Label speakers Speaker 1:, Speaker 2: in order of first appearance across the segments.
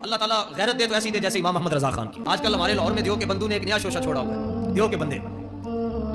Speaker 1: اللہ تعالیٰ غیرت دے تو ایسی دے جیسے امام محمد رضا خان کی. آج کل ہمارے لاہور میں دیو کے بندوں نے ایک نیا شوشہ چھوڑا ہوا ہے. دیو کے بندے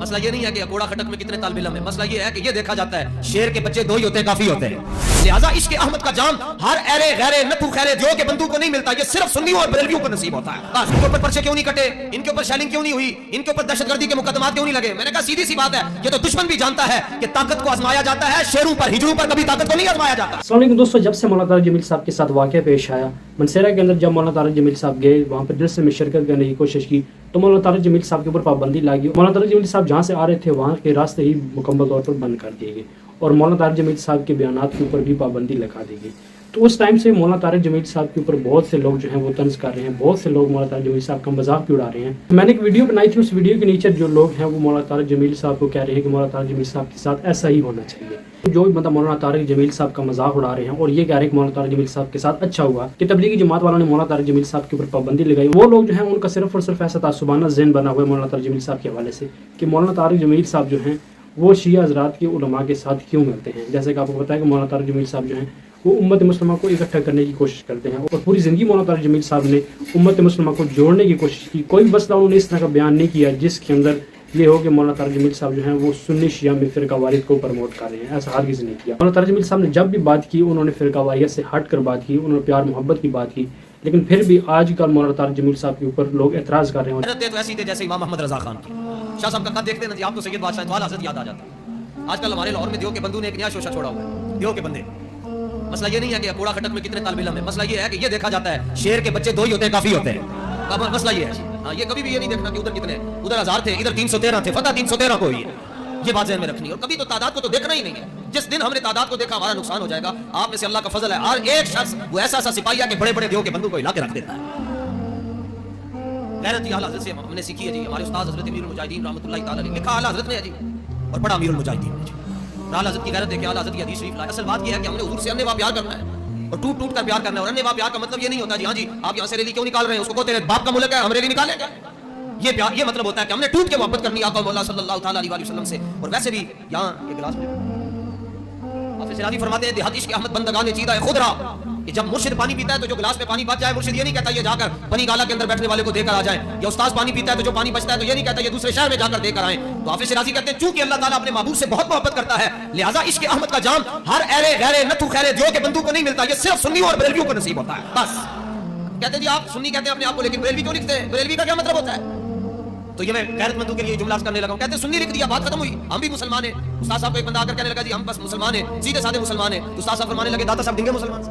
Speaker 1: مسئلہ یہ نہیں ہے کہ اکوڑا خٹک میں کتنے طالب علم ہیں. مسئلہ یہ ہے کہ یہ دیکھا جاتا ہے شیر کے بچے دو ہی ہوتے ہیں, کافی ہوتے ہیں. لہٰذا عشق احمد کا جام ہر ایرے غیرے نتھو خیرے دیو کے بندوں کو نہیں ملتا. یہ صرف سنیوں اور بریلویوں کو نصیب ہوتا ہے. بس ان کے اوپر پرچے کیوں نہیں کٹے, ان کے اوپر شیلنگ کیوں نہیں ہوئی, ان کے اوپر دہشت گردی کے مقدمات کیوں نہیں لگے. میں نے کہا سیدھی سی بات ہے, یہ تو دشمن بھی جانتا ہے کہ طاقت کو آزمایا جاتا ہے, شیروں پر ہجروں پر کبھی طاقت کو نہیں آزمایا جاتا.
Speaker 2: السلام علیکم دوستو, جب سے مولانا طارق جمیل صاحب کے ساتھ واقعہ پیش آیا منصیرہ کے اندر, جب مولانا طارق جمیل صاحب گئے وہاں پر جلسے میں شرکت کرنے کی کوشش کی تو مولانا طارق جمیل صاحب کے اوپر پابندی لاگی. مولانا طارق جمیل صاحب جہاں سے آ رہے تھے وہاں کے راستے ہی مکمل طور پر بند کر دیے گئے اور مولانا طارق جمیل صاحب کے بیانات کے اوپر بھی پابندی لگا دی گئی. تو اس ٹائم سے مولانا طارق جمیل صاحب کے اوپر بہت سے لوگ جو ہیں وہ طنز کر رہے ہیں, بہت سے لوگ مولانا طارق جمیل صاحب کا مذاق بھی اڑا رہے ہیں. میں نے ایک ویڈیو بنائی تھی, اس ویڈیو کے نیچے جو لوگ ہیں وہ مولانا طارق جمیل صاحب کو کہہ رہے ہیں کہ مولانا طارق جمیل صاحب کے ساتھ ایسا ہی ہونا چاہیے. جو بھی بندہ مولانا طارق جمیل صاحب کا مذاق اڑا رہے ہیں اور یہ کہہ رہے ہیں کہ مولانا طارق جمیل صاحب کے ساتھ اچھا ہوا کہ تبلیغی جماعت والوں نے مولانا طارق جمیل صاحب کے اوپر پابندی لگائی, وہ لوگ جو ہیں ان کا صرف اور صرف ایسا تعصبانہ ذہن بنا ہوا ہے مولانا طارق جمیل صاحب کے حوالے سے کہ مولانا طارق جمیل صاحب جو ہیں وہ شیعہ حضرات کے علماء کے ساتھ کیوں ملتے ہیں. جیسے کہ آپ کو پتہ ہے کہ مولانا طارق جمیل صاحب جو ہیں وہ امت مسلمہ کو اکٹھا کرنے کی کوشش کرتے ہیں اور پوری زندگی مولانا طارق جمیل صاحب نے امت مسلمہ کو جوڑنے کی کوشش کی. کوئی مسئلہ انہوں نے اس طرح کا بیان نہیں کیا جس کے اندر یہ ہو کہ مولانا طارق جمیل صاحب جو ہیں وہ سنی شیعہ میں فرقہ واریت کو پروموٹ کر رہے ہیں. ایسا ہرگز نہیں کیا. مولانا طارق جمیل صاحب نے جب بھی بات کی انہوں نے فرقہ واریت سے ہٹ کر بات کی, انہوں نے پیار محبت کی بات کی, لیکن پھر بھی آج کل مولانا طارق جمیل صاحب کے اوپر لوگ اعتراض کر رہے ہیں.
Speaker 1: غیرت دے تو ایسی دے جیسے امام محمد رضا خان کی. شاہ صاحب کا قد دیکھتے ہیں نا جی, آپ کو سید بادشاہ اعلی حضرت یاد آ جاتا ہے. آج کل ہمارے لاہور میں دیو کے بندوں نے ایک نیا شوشہ چھوڑا ہوا ہے, دیو کے بندے. مسئلہ یہ نہیں ہے کہ اکوڑا خٹک میں کتنے طالب علم ہیں. مسئلہ یہ ہے کہ یہ دیکھا جاتا ہے شیر کے بچے دو ہی ہوتے ہیں, کافی ہوتے ہیں. مسئلہ یہ ہے, ہاں یہ کبھی بھی یہ نہیں دیکھنا کہ ادھر کتنے, ادھر 1000 تھے, ادھر 313 تھے, فتح 313 کو ہوئی ہے. یہ بات ذہن میں رکھنی ہے. اور کبھی تو تعداد کو تو دیکھنا ہی نہیں ہے. جس دن ہم نے تعداد کو دیکھا ہمارا نقصان ہو جائے گا. آپ میں سے اللہ کا فضل ہے, ہر ایک شخص وہ ایسا سپاہی ہے کہ بڑے بڑے دیو کے بندوں کو ہلا کے رکھ دیتا ہے. غیرت اعلی حضرت سے ہم نے سیکھی ہے جی. ہمارے استاد حضرت امیر المجاہدین رحمۃ اللہ تعالی علیہ, لکھا اعلی حضرت نے ہے جی اور پڑھا امیر المجاہدین نے جی. اعلی حضرت کی غیرت دیکھ کے اعلی حضرت کی حدیث شریف لائے. اصل بات یہ ہے کہ ہم نے حضور سے انواع پیار کرنا ہے اور ٹوٹ ٹوٹ کر پیار کرنا ہے. اور انواع پیار کا مطلب یہ نہیں ہوتا جی ہاں جی آپ یہاں سے ریلی کیوں نکال رہے ہیں, اس کو تیرے باپ کا ملک ہے ہم ریلی نکالیں گے. یہ پیار, یہ مطلب ہوتا ہے کہ ہم نے ٹوٹ کے محبت کرنی آقا مولا صلی اللہ تعالی علیہ وسلم سے. اور ویسے بھی یہاں یہ گلاس میں حافظ شیرازی فرماتے ہیں دیہات عشق احمد بندگان چیدہ خضرا, کہ جب مرشد پانی پیتا ہے تو جو گلاس میں پانی بچ جائے, مرشد یہ نہیں کہتا یہ جا کر پنی گالا کے اندر بیٹھنے والے کو دے کر آ جائیں, یا استاد پانی پیتا ہے تو جو پانی بچتا ہے تو یہ نہیں کہتا یہ دوسرے شہر میں جا کر دے کر آئیں. تو حافظ شیرازی کہتے ہیں چونکہ اللہ تعالیٰ اپنے محبوب سے بہت محبت کرتا ہے لہٰذا عشق احمد کا جام ہر ایرے غیرے نتھو خیرے دیو کے بندوں کو نہیں ملتا. یہ صرف سنیوں اور بریلویوں کو نصیب ہوتا ہے. بس کہتے ہیں جی آپ سنی کہتے ہیں اپنے آپ کو, لیکن بریلوی کیوں لکھتے ہیں, بریلوی کا کیا مطلب ہوتا ہے. تو یہ میں غیرت مندوں کے لیے جملہ کرنے لگا ہوں. کہتے ہیں سنی لکھ دیا, بات ختم ہوئی, ہم بھی مسلمان ہیں. استاد صاحب کو ایک بندہ آ کر کہنے لگا جی ہم بس مسلمان ہیں, سیدھے سادے مسلمان ہیں. استاد صاحب فرمانے لگے داتا صاحب ڈنگے مسلمان سے,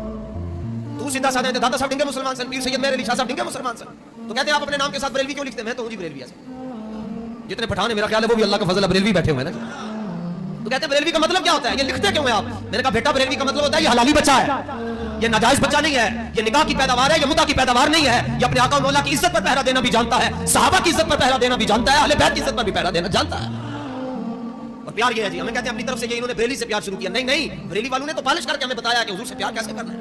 Speaker 1: تو سیدھا سادے ہیں داتا صاحب ڈنگے مسلمان سے, پیر سید میرے علی شاہ صاحب ڈنگے مسلمان سے. تو کہتے ہیں آپ اپنے نام کے ساتھ بریلوی کیوں لکھتے ہیں. میں تو ہوں جی بریلوی. ایسے جتنے پٹھان ہیں میرا خیال ہے وہ بھی اللہ کا فضل ہے بریلوی بیٹھے ہوئے ہیں نا. تو کہتے ہیں بریلوی کا مطلب کیا ہوتا ہے, یہ لکھتے کیوں ہیں آپ. میں نے کہا بیٹا بریلوی کا مطلب ہوتا ہے یہ حلالی بچہ ہے, یہ ناجائز بچہ نہیں ہے, یہ نکاح کی پیداوار ہے, یہ متع کی پیداوار نہیں ہے. یہ اپنے آقا مولا کی عزت پر پہرا دینا بھی جانتا ہے, صحابہ کی عزت پر پہرا دینا بھی جانتا ہے, اہل بیت کی عزت پر بھی پہرا دینا جانتا ہے. اور پیار یہ ہے جی, ہمیں کہتے ہیں اپنی طرف سے یہ انہوں نے بریلی سے پیار شروع کیا. نہیں, بریلی والوں نے تو پالش کر کے ہمیں بتایا کہ حضور سے پیار کیسے کرنا ہے.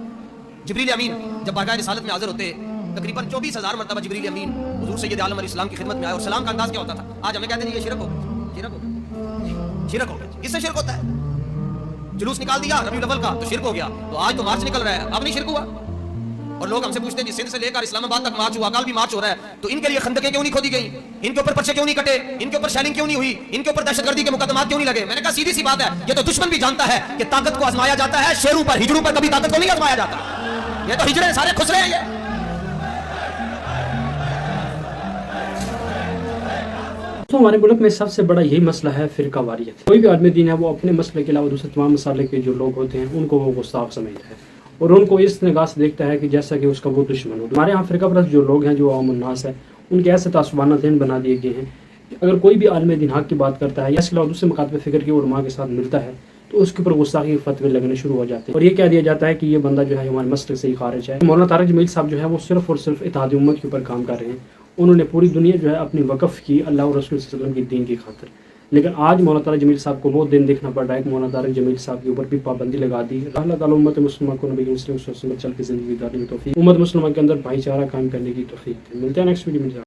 Speaker 1: جبریل امین جب بارگاہ رسالت میں حاضر ہوتے تقریباً 24,000 مرتبہ جبریل امین حضور سید عالم علیہ السلام کی خدمت میں آئے, اور سلام کا انداز کیا ہوتا تھا. آج ہمیں کہتے ہیں یہ شرک ہو گیا, شرک ہو گیا. کس سے شرک ہوتا ہے, جلوس نکال دیا ربیع الاول کا تو شرک ہو گیا. تو آج تو مارچ نکل رہا ہے, اب نہیں شرک ہوا. اور لوگ ہم سے پوچھتے ہیں جی سندھ سے لے کر اسلام آباد تک مارچ ہوا, کل بھی مارچ ہو رہا ہے, تو ان کے لیے خندقیں کیوں نہیں کھودی گئی, ان کے اوپر پرچے کیوں نہیں کٹے, ان کے اوپر شیلنگ کیوں نہیں ہوئی, ان کے اوپر دہشت گردی کے مقدمات کیوں نہیں لگے. میں نے کہا سیدھی سی بات ہے, یہ تو دشمن بھی جانتا ہے کہ طاقت کو آزمایا جاتا ہے, شیروں پر ہجروں پر کبھی طاقت کو نہیں آزمایا جاتا. یہ تو ہجرے سارے خسرے ہیں. یہ
Speaker 2: تو ہمارے ملک میں سب سے بڑا یہی مسئلہ ہے فرقہ واریت. کوئی بھی عالم دین ہے وہ اپنے مسئلے کے علاوہ دوسرے تمام مسائل کے جو لوگ ہوتے ہیں ان کو وہ گستاخ سمجھتا ہے اور ان کو اس نگاہ سے دیکھتا ہے کہ جیسا کہ اس کا وہ دشمن ہو. ہمارے یہاں فرقہ پرست جو لوگ ہیں جو عوام الناس ہے ان کے ایسے تعصبانہ ذہن بنا دیے گئے ہیں کہ اگر کوئی بھی عالم دین حق کی بات کرتا ہے یا اس کے علاوہ دوسرے مکاتب فکر کے علماء کے ساتھ ملتا ہے تو اس کے اوپر گستاخی فتوے لگنے شروع ہو جاتے ہیں اور یہ کہہ دیا جاتا ہے کہ یہ بندہ جو ہے ہمارے مسلک سے ہی خارج ہے. مولانا طارق جمیل صاحب جو ہے وہ صرف اور صرف اتحاد امت کے اوپر کام کر رہے ہیں. انہوں نے پوری دنیا جو ہے اپنی وقف کی اللہ اور رسول صلی اللہ علیہ وسلم کی دین کی خاطر, لیکن آج مولانا طارق جمیل صاحب کو وہ دن دیکھنا پڑ رہا ہے کہ مولانا طارق جمیل صاحب کے اوپر بھی پابندی لگا دی. اللہ تعالیٰ امت مسلمہ کو نبی صلی اللہ علیہ وسلم چل کے زندگی گزارنے کی توفیق, امت مسلمہ کے اندر بھائی چارہ قائم کرنے کی توفیق. ملتے ہیں نیکسٹ ویڈیو میں.